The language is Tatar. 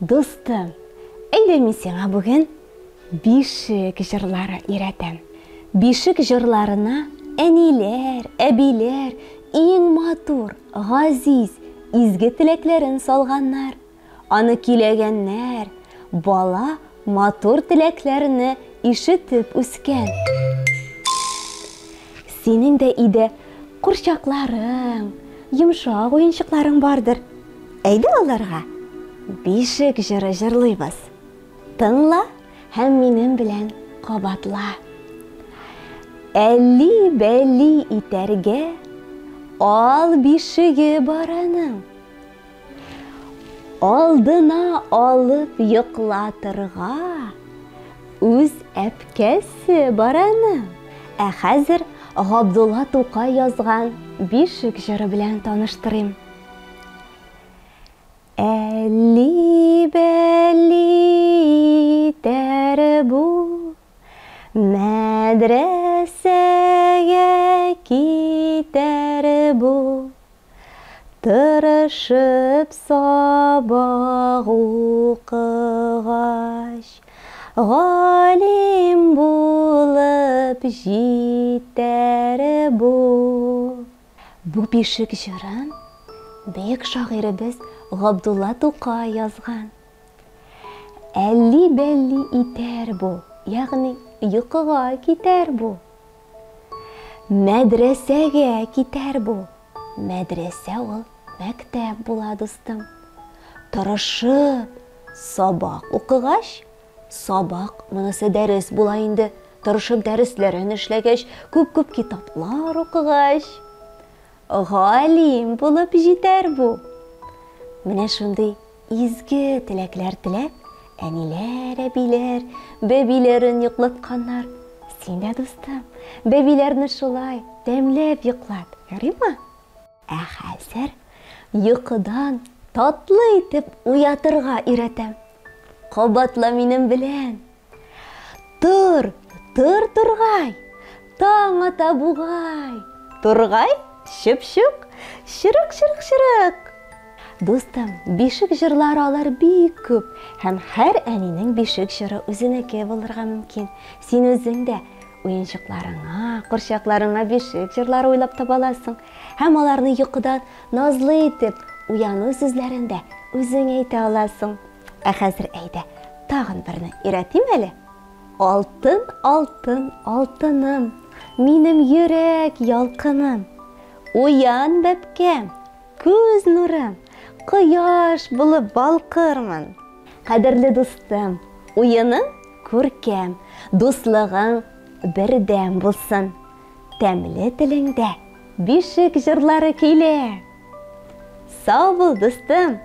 Dostum, әйдә мин сиңа бүген бишек җырлары өйрәтәм. Бишек җырларына әниләр, әбиләр иң матур, газиз, изге теләкләрен салганнар. Аны киләгәннәр, бала матур теләкләрне ишетеп үскән. Синең дә иде курчакларың, йомшак уенчыкларың бардыр. Әйдә аларга бишек җыры җырлыйбыз. Тыңла һәм минем белән кабатла. Әлли-бәлли итәргә ал бишеге бараның. Алдына алып йоклатырга үз әпкәсе бараның. Ә хәзер Габдулла Тукай язган бишек җыры белән таныштырыйм. Әлли-бәлли итәр бу, мәдрәсәгә китәр бу, тырышып сабак укыгач, галим булып җитәр бу. Бу бишек җырын бөек шагыйребез Габдулла Тукай язган. Әлли-бәлли итәр бу, ягъни йокыга китәр бу. Мәдрәсәгә китәр бу. Мәдрәсә ул мәктәп була, достым. Тырышып сабак укыгач, сабак монысы дәрес була инде. Тырышып дәресләрен эшләгәч, күп-күп китаплар укыгач, галим булып җитәр бу. Менә шундый изге теләкләр теләп, әниләр, әбиләр, бәбиләрен йоклатканнар. Син дә, достым, бәбиләрне шулай тәмләп йоклат, ярыймы? Ә хәзер йокыдан татлы итеп уятырга өйрәтәм. Кабатла минем белән. Тур, тур, тургай, таң ата бугай. Тургай, шып-шук, шырык, шырык, шырык. Достым, бишек җырлары алар бик күп, һәм һәр әнинең бишек җыры үзенеке булырга мөмкин. Син үзең дә уенчыкларыңа, курчакларыңа бишек җырлары уйлап таба аласың, һәм аларны йокыдан назлы итеп, уяну сүзләрендә үзең әйтә аласың. Ә хәзер әйдә, тагын берне өйрәтим әле. Алтын, алтын, алтыным, минем йөрәк ялкыным. Уян, бәбкәм, күз нурым, кояш булып балкырмын. Кадерле дустым, уеның күркәм, дуслыгың бердәм булсын. Тәмле телеңдә бишек җырлары көйлә. Сау бул, дустым.